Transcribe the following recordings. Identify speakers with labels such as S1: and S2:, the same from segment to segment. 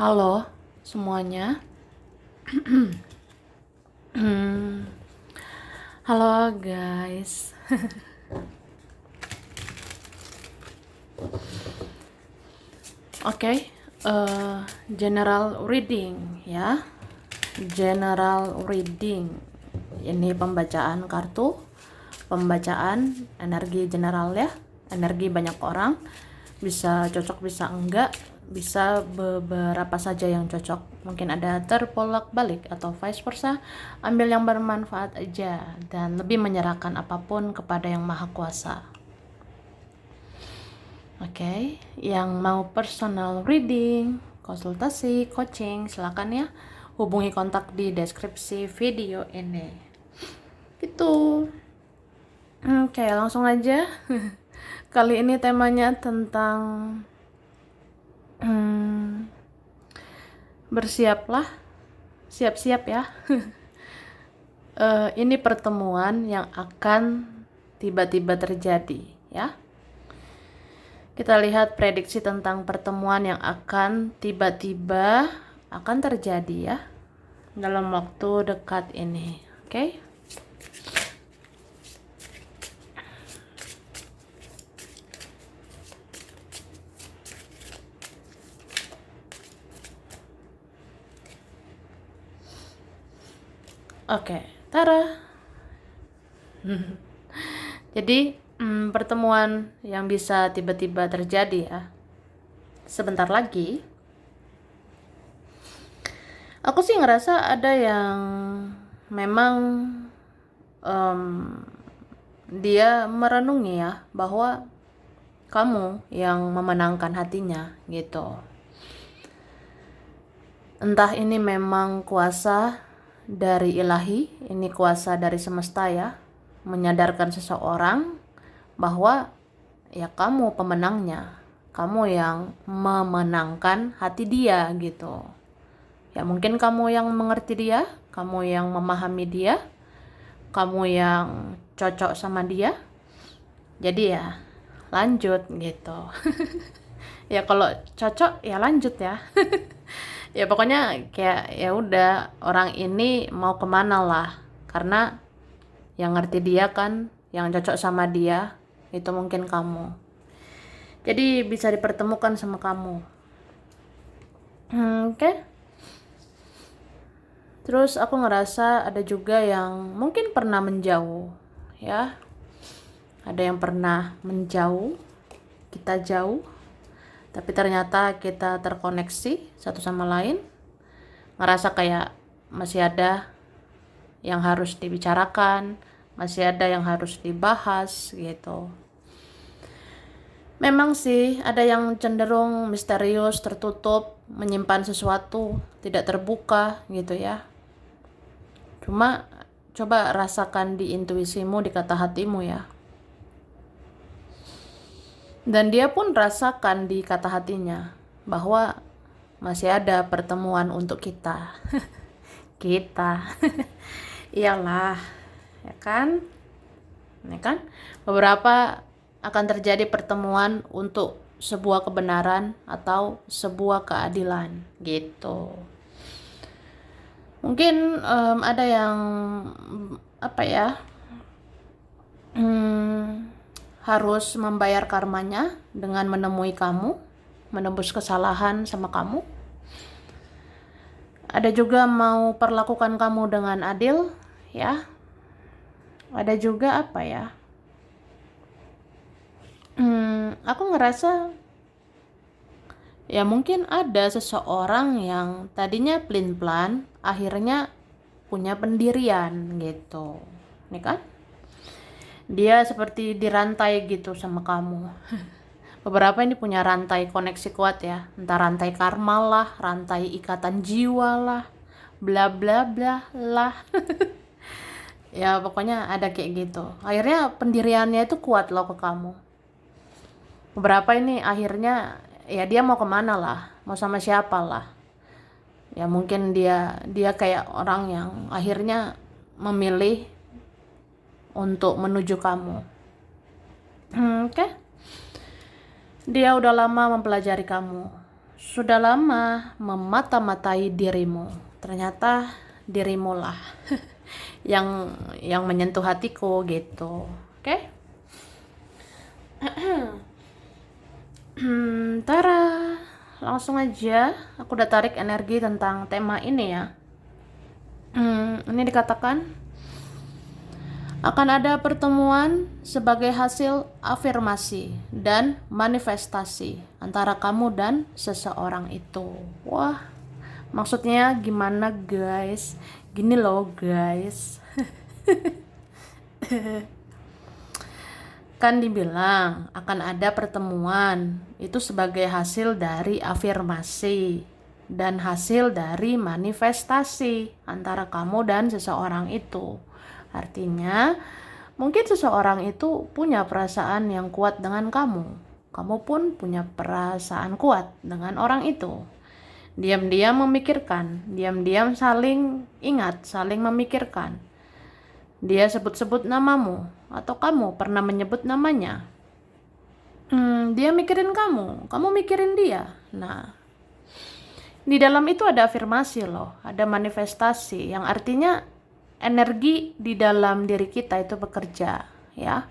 S1: Halo semuanya. Halo guys. Oke, general reading ya. General reading. Ini pembacaan kartu, pembacaan energi general ya. Energi banyak orang. Bisa cocok, bisa enggak. Bisa beberapa saja yang cocok. Mungkin ada terbolak-balik atau vice versa. Ambil yang bermanfaat aja dan lebih menyerahkan apapun kepada Yang Maha Kuasa. Oke, yang mau personal reading, konsultasi, coaching, silakan ya. Hubungi kontak di deskripsi video ini. Gitu. Oke, langsung aja. Kali ini temanya tentang bersiaplah, siap-siap ya. Ini pertemuan yang akan tiba-tiba terjadi ya. Kita lihat prediksi tentang pertemuan yang akan tiba-tiba akan terjadi ya dalam waktu dekat ini. Oke? Oke, Tara. Jadi pertemuan yang bisa tiba-tiba terjadi ya. Sebentar lagi. Aku sih ngerasa ada yang memang dia merenungi ya bahwa kamu yang memenangkan hatinya gitu. Entah ini memang kuasa dari ilahi, ini kuasa dari semesta ya, menyadarkan seseorang bahwa ya kamu pemenangnya, kamu yang memenangkan hati dia gitu. Ya mungkin kamu yang mengerti dia, kamu yang memahami dia, kamu yang cocok sama dia. Jadi ya lanjut gitu. Ya kalau cocok ya lanjut ya. Ya pokoknya kayak ya udah orang ini mau kemana lah, karena yang ngerti dia kan, yang cocok sama dia itu mungkin kamu. Jadi bisa dipertemukan sama kamu. Oke. Terus aku ngerasa ada juga yang mungkin pernah menjauh ya. Ada yang pernah menjauh, kita jauh, tapi ternyata kita terkoneksi satu sama lain. Ngerasa kayak masih ada yang harus dibicarakan, masih ada yang harus dibahas gitu. Memang sih ada yang cenderung misterius, tertutup, menyimpan sesuatu, tidak terbuka gitu ya. Cuma coba rasakan di intuisimu, di kata hatimu ya. Dan dia pun rasakan di kata hatinya bahwa masih ada pertemuan untuk kita. Kita. Iyalah, ya kan? Ya kan? Beberapa akan terjadi pertemuan untuk sebuah kebenaran atau sebuah keadilan gitu. Mungkin ada yang apa ya? Harus membayar karmanya dengan menemui kamu, menembus kesalahan sama kamu. Ada juga mau perlakukan kamu dengan adil, ya. Ada juga apa ya? Aku ngerasa ya mungkin ada seseorang yang tadinya pelin-pelan, akhirnya punya pendirian gitu. Nih kan? Dia seperti dirantai gitu sama kamu. Beberapa ini punya rantai koneksi kuat ya, entah rantai karma lah, rantai ikatan jiwa lah, bla bla bla lah. Ya pokoknya ada kayak gitu. Akhirnya pendiriannya itu kuat loh ke kamu. Beberapa ini akhirnya ya dia mau kemana lah, mau sama siapa lah. Ya mungkin dia kayak orang yang akhirnya memilih untuk menuju kamu. Oke. Dia udah lama mempelajari kamu, sudah lama memata-matai dirimu. Ternyata dirimu lah yang menyentuh hatiku gitu. Oke? Tara, langsung aja aku udah tarik energi tentang tema ini ya. Ini dikatakan akan ada pertemuan sebagai hasil afirmasi dan manifestasi antara kamu dan seseorang itu. Wah, maksudnya gimana guys? Gini loh guys. Kan dibilang akan ada pertemuan itu sebagai hasil dari afirmasi dan hasil dari manifestasi antara kamu dan seseorang itu. Artinya, mungkin seseorang itu punya perasaan yang kuat dengan kamu. Kamu pun punya perasaan kuat dengan orang itu. Diam-diam memikirkan, diam-diam saling ingat, saling memikirkan. Dia sebut-sebut namamu, atau kamu pernah menyebut namanya. Dia mikirin kamu mikirin dia. Nah, di dalam itu ada afirmasi loh, ada manifestasi, yang artinya energi di dalam diri kita itu bekerja, ya.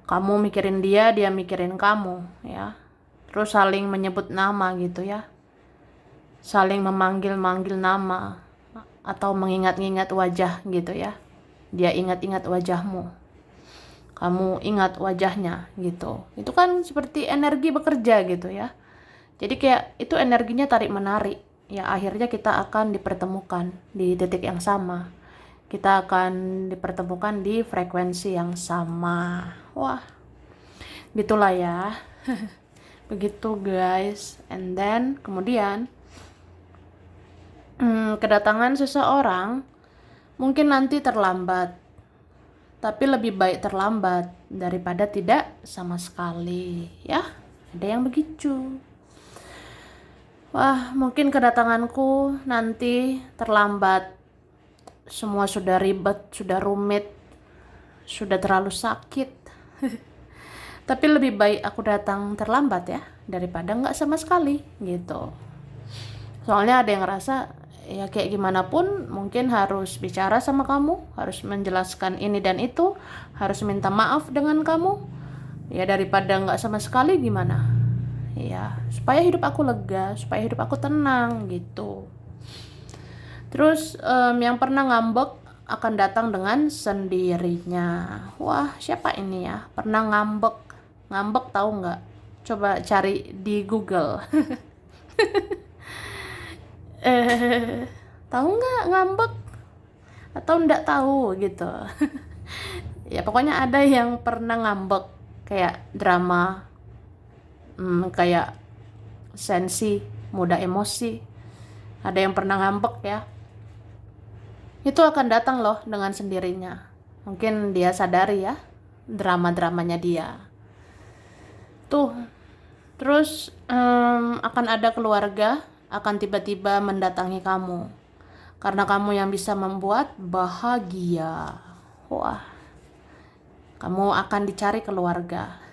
S1: Kamu mikirin dia, dia mikirin kamu, ya. Terus saling menyebut nama gitu ya. Saling memanggil-manggil nama atau mengingat-ingat wajah gitu ya. Dia ingat-ingat wajahmu. Kamu ingat wajahnya gitu. Itu kan seperti energi bekerja gitu ya. Jadi kayak itu energinya tarik-menarik. Ya akhirnya kita akan dipertemukan di titik yang sama. Kita akan dipertemukan di frekuensi yang sama. Wah, gitulah ya. Begitu guys. And then kemudian kedatangan seseorang mungkin nanti terlambat. Tapi lebih baik terlambat daripada tidak sama sekali. Ya, ada yang begitu. Wah, mungkin kedatanganku nanti terlambat. Semua sudah ribet, sudah rumit, sudah terlalu sakit. Tapi lebih baik aku datang terlambat ya, daripada nggak sama sekali gitu. Soalnya ada yang ngerasa ya kayak gimana pun mungkin harus bicara sama kamu, harus menjelaskan ini dan itu, harus minta maaf dengan kamu. Ya daripada nggak sama sekali gimana? Ya, supaya hidup aku lega, supaya hidup aku tenang gitu. Terus yang pernah ngambek akan datang dengan sendirinya. Wah, siapa ini ya? Pernah ngambek. Ngambek tahu nggak? Coba cari di Google. Tahu nggak ngambek? Atau nggak tahu gitu? Ya pokoknya ada yang pernah ngambek. Kayak drama, kayak sensi, muda emosi. Ada yang pernah ngambek ya. Itu akan datang loh dengan sendirinya. Mungkin dia sadari ya drama-dramanya dia. Tuh. Terus akan ada keluarga akan tiba-tiba mendatangi kamu. Karena kamu yang bisa membuat bahagia. Wah. Kamu akan dicari keluarga.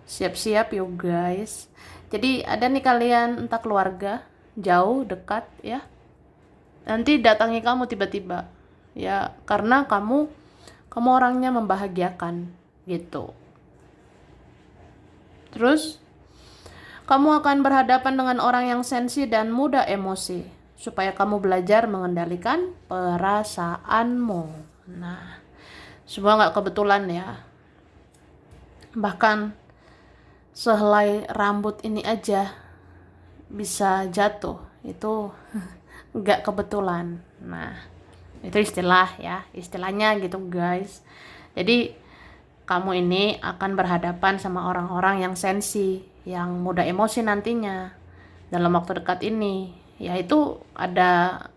S1: Siap-siap yo guys. Jadi ada nih kalian entah keluarga, jauh, dekat ya. Nanti datangi kamu tiba-tiba ya karena kamu orangnya membahagiakan gitu. Terus kamu akan berhadapan dengan orang yang sensi dan mudah emosi supaya kamu belajar mengendalikan perasaanmu. Nah, semua nggak kebetulan ya. Bahkan sehelai rambut ini aja bisa jatuh, itu nggak kebetulan. Nah, itu istilah ya, istilahnya gitu guys. Jadi kamu ini akan berhadapan sama orang-orang yang sensi, yang mudah emosi nantinya dalam waktu dekat ini. Ya itu ada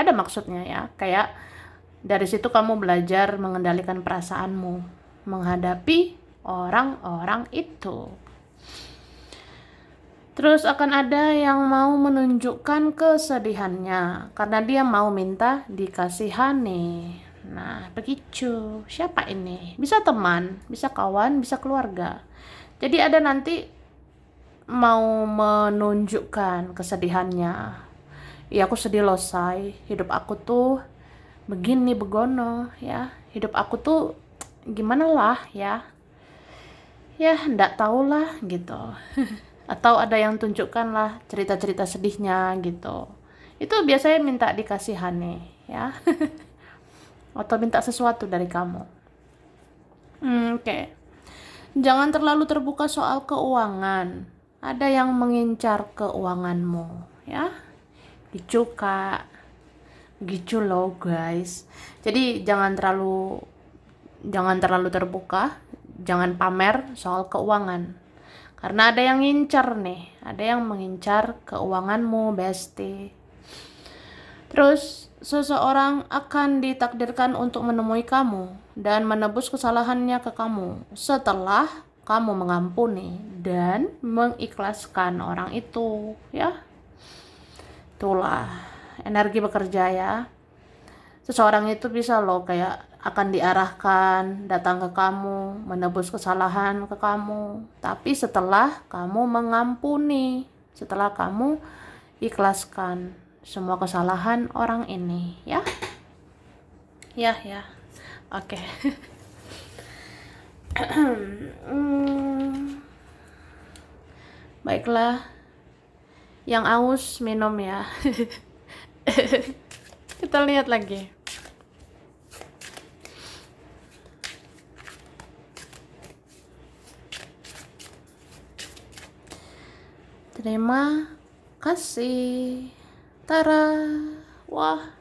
S1: maksudnya ya, kayak dari situ kamu belajar mengendalikan perasaanmu menghadapi orang-orang itu. Terus akan ada yang mau menunjukkan kesedihannya karena dia mau minta dikasihani. Nah, begitu. Siapa ini? Bisa teman, bisa kawan, bisa keluarga. Jadi ada nanti mau menunjukkan kesedihannya. Ya aku sedih loh say, hidup aku tuh begini begono ya, hidup aku tuh gimana lah ya, ya ndak tahu lah gitu. Atau ada yang tunjukkan lah cerita-cerita sedihnya gitu. Itu biasanya minta dikasihani ya. Atau minta sesuatu dari kamu. Oke. Jangan terlalu terbuka soal keuangan. Ada yang mengincar keuanganmu ya. Gitu kak, gitu loh guys. Jadi jangan terlalu terbuka, jangan pamer soal keuangan. Karena ada yang ngincar nih, ada yang mengincar keuanganmu, bestie. Terus, seseorang akan ditakdirkan untuk menemui kamu dan menebus kesalahannya ke kamu setelah kamu mengampuni dan mengikhlaskan orang itu, ya. Itulah energi bekerja ya. Seseorang itu bisa loh kayak akan diarahkan datang ke kamu, menebus kesalahan ke kamu. Tapi setelah kamu mengampuni, setelah kamu ikhlaskan semua kesalahan orang ini, ya. Ya, ya. Oke. Baiklah. Yang aus minum ya. Kita lihat lagi. Terima kasih. Tara. Wah.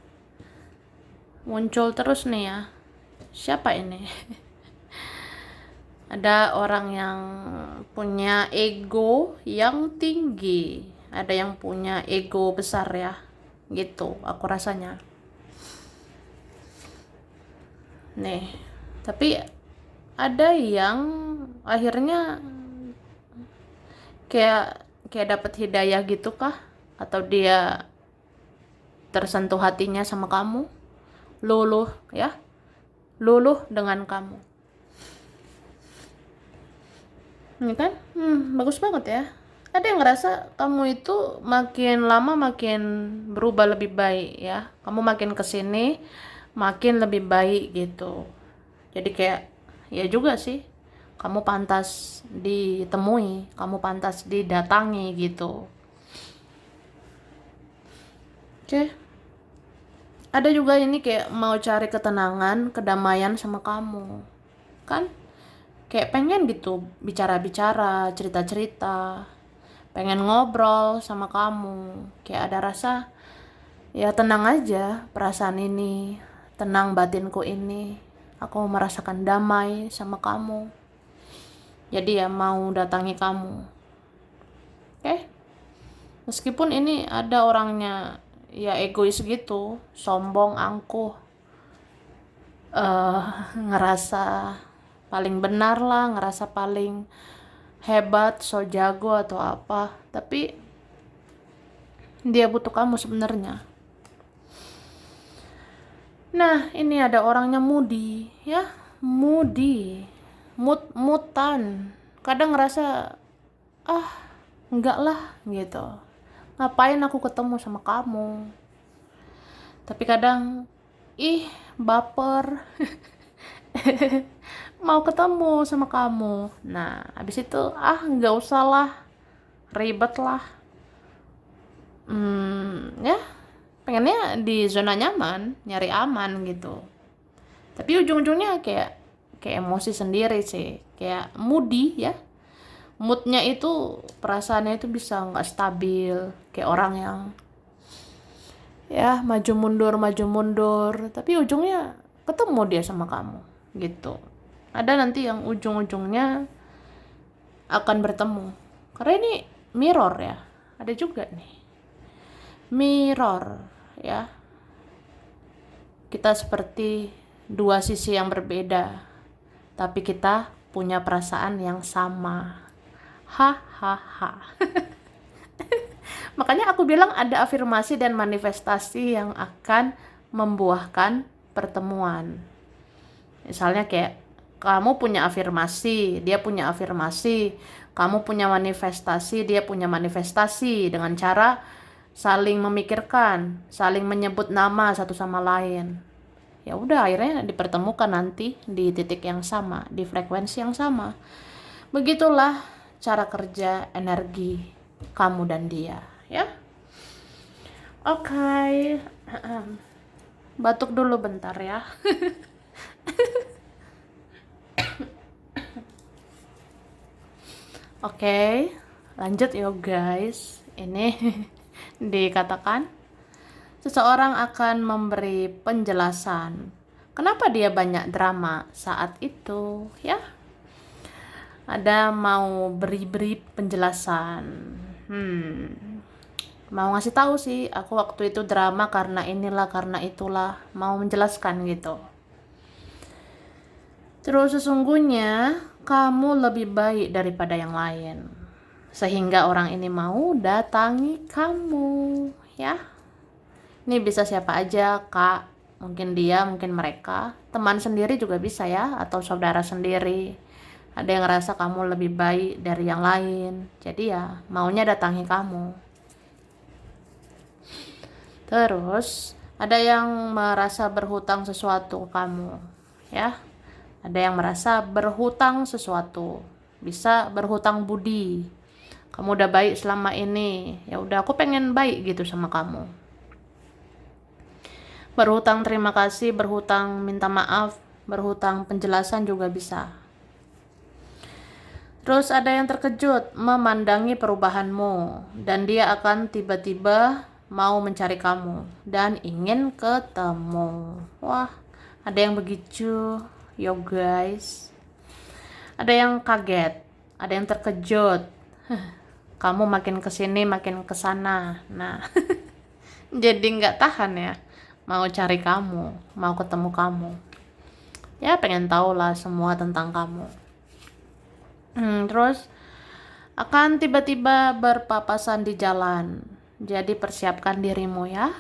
S1: Muncul terus nih ya. Siapa ini? Ada orang yang punya ego yang tinggi. Ada yang punya ego besar ya. Gitu aku rasanya. Nih, tapi ada yang akhirnya kayak dapat hidayah gitu kah? Atau dia tersentuh hatinya sama kamu? Luluh ya. Luluh dengan kamu. Ini kan? Bagus banget ya. Ada yang ngerasa kamu itu makin lama makin berubah lebih baik ya. Kamu makin kesini makin lebih baik gitu. Jadi kayak ya juga sih, kamu pantas ditemui, kamu pantas didatangi gitu. Oke. Ada juga ini kayak mau cari ketenangan, kedamaian sama kamu. Kan? Kayak pengen gitu bicara-bicara, cerita-cerita. Pengen ngobrol sama kamu. Kayak ada rasa ya tenang aja perasaan ini, tenang batinku ini. Aku merasakan damai sama kamu. Jadi ya mau datangi kamu. Oke? Meskipun ini ada orangnya ya egois gitu, sombong, angkuh, ngerasa paling benar lah, ngerasa paling hebat, so jago atau apa. Tapi dia butuh kamu sebenarnya. Nah, ini ada orangnya moody, ya, moody, mutan. Kadang ngerasa, enggak lah, gitu. Ngapain aku ketemu sama kamu? Tapi kadang, baper. Mau ketemu sama kamu. Nah, habis itu, enggak usah lah, ribet lah. Ya, pengennya di zona nyaman, nyari aman gitu. Tapi ujung-ujungnya kayak emosi sendiri sih, kayak moody ya. Moodnya itu, perasaannya itu bisa nggak stabil, kayak orang yang ya maju mundur, tapi ujungnya ketemu dia sama kamu gitu. Ada nanti yang ujung-ujungnya akan bertemu. Karena ini mirror ya, ada juga nih. Mirror ya, kita seperti dua sisi yang berbeda, tapi kita punya perasaan yang sama. Hahaha. Makanya aku bilang ada afirmasi dan manifestasi yang akan membuahkan pertemuan. Misalnya kayak Kamu punya afirmasi, dia punya afirmasi. Kamu punya manifestasi, dia punya manifestasi, dengan cara saling memikirkan, saling menyebut nama satu sama lain. Ya udah, akhirnya dipertemukan nanti di titik yang sama, di frekuensi yang sama. Begitulah cara kerja energi kamu dan dia, ya. Oke. Batuk dulu bentar ya. Oke, lanjut ya guys. Ini dikatakan seseorang akan memberi penjelasan kenapa dia banyak drama saat itu, ya. Ada mau beri penjelasan. Mau ngasih tahu sih, aku waktu itu drama karena inilah, karena itulah, mau menjelaskan gitu. Terus sesungguhnya kamu lebih baik daripada yang lain, sehingga orang ini mau datangi kamu, ya. Ini bisa siapa aja, Kak. Mungkin dia, mungkin mereka. Teman sendiri juga bisa ya, atau saudara sendiri. Ada yang ngerasa kamu lebih baik dari yang lain, jadi ya maunya datangi kamu. Terus ada yang merasa berhutang sesuatu ke kamu, ya. Ada yang merasa berhutang sesuatu, bisa berhutang budi. Kamu udah baik selama ini, ya udah aku pengen baik gitu sama kamu. Berhutang terima kasih, berhutang minta maaf, berhutang penjelasan juga bisa. Terus ada yang terkejut memandangi perubahanmu, dan dia akan tiba-tiba mau mencari kamu dan ingin ketemu. Wah, ada yang begitu, yo guys. Ada yang kaget, ada yang terkejut. Kamu makin kesini makin kesana. Nah, jadi nggak tahan ya, mau cari kamu, mau ketemu kamu. Ya pengen tahu lah semua tentang kamu. Terus akan tiba-tiba berpapasan di jalan. Jadi persiapkan dirimu ya.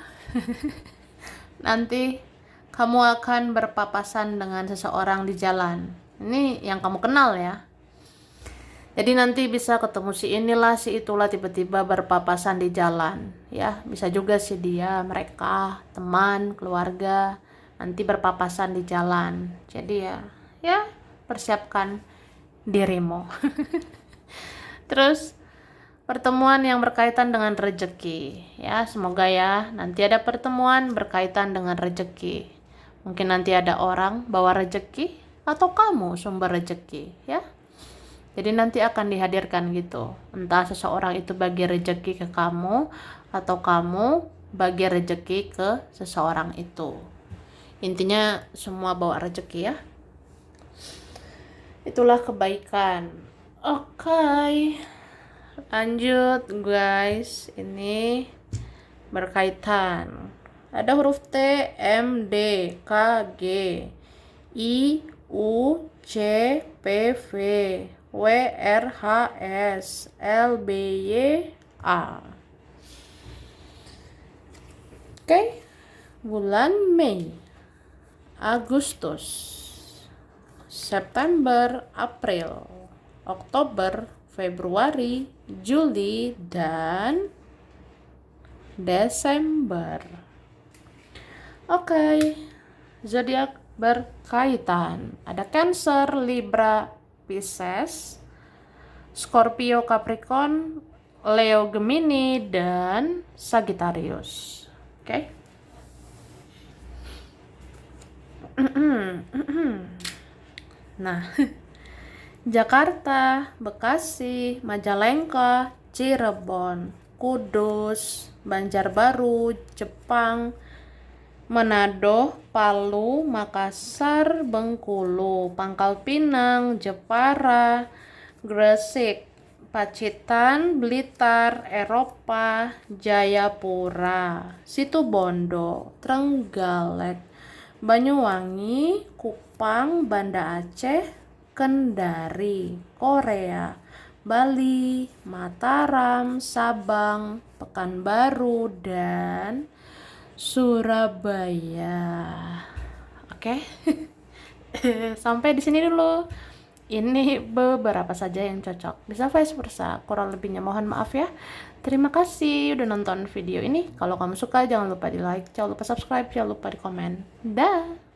S1: Nanti kamu akan berpapasan dengan seseorang di jalan. Ini yang kamu kenal ya. Jadi nanti bisa ketemu si inilah, si itulah, tiba-tiba berpapasan di jalan. Ya, bisa juga si dia, mereka, teman, keluarga, nanti berpapasan di jalan. Jadi ya persiapkan dirimu. Terus pertemuan yang berkaitan dengan rezeki, ya semoga ya nanti ada pertemuan berkaitan dengan rezeki. Mungkin nanti ada orang bawa rezeki atau kamu sumber rezeki, ya. Jadi nanti akan dihadirkan gitu, entah seseorang itu bagi rezeki ke kamu atau kamu bagi rezeki ke seseorang itu. Intinya semua bawa rezeki ya. Itulah kebaikan. Oke. Lanjut guys, ini berkaitan. Ada huruf T, M, D, K, G, I, U, C, P, V, W, R, H, S, L, B, Y, A. Oke. Bulan Mei, Agustus, September, April, Oktober, Februari, Juli, dan Desember. Oke, zodiak berkaitan. Ada Cancer, Libra, Pisces, Scorpio, Capricorn, Leo, Gemini, dan Sagittarius. Oke. Nah, Jakarta, Bekasi, Majalengka, Cirebon, Kudus, Banjarbaru, Jepang, Manado, Palu, Makassar, Bengkulu, Pangkal Pinang, Jepara, Gresik, Pacitan, Blitar, Eropa, Jayapura, Situbondo, Trenggalek, Banyuwangi, Kupang, Banda Aceh, Kendari, Korea, Bali, Mataram, Sabang, Pekanbaru, dan Surabaya. Oke. Sampai di sini dulu. Ini beberapa saja yang cocok. Bisa vice versa. Kurang lebihnya mohon maaf ya. Terima kasih udah nonton video ini. Kalau kamu suka jangan lupa di like, jangan lupa subscribe, jangan lupa di komen. Dah.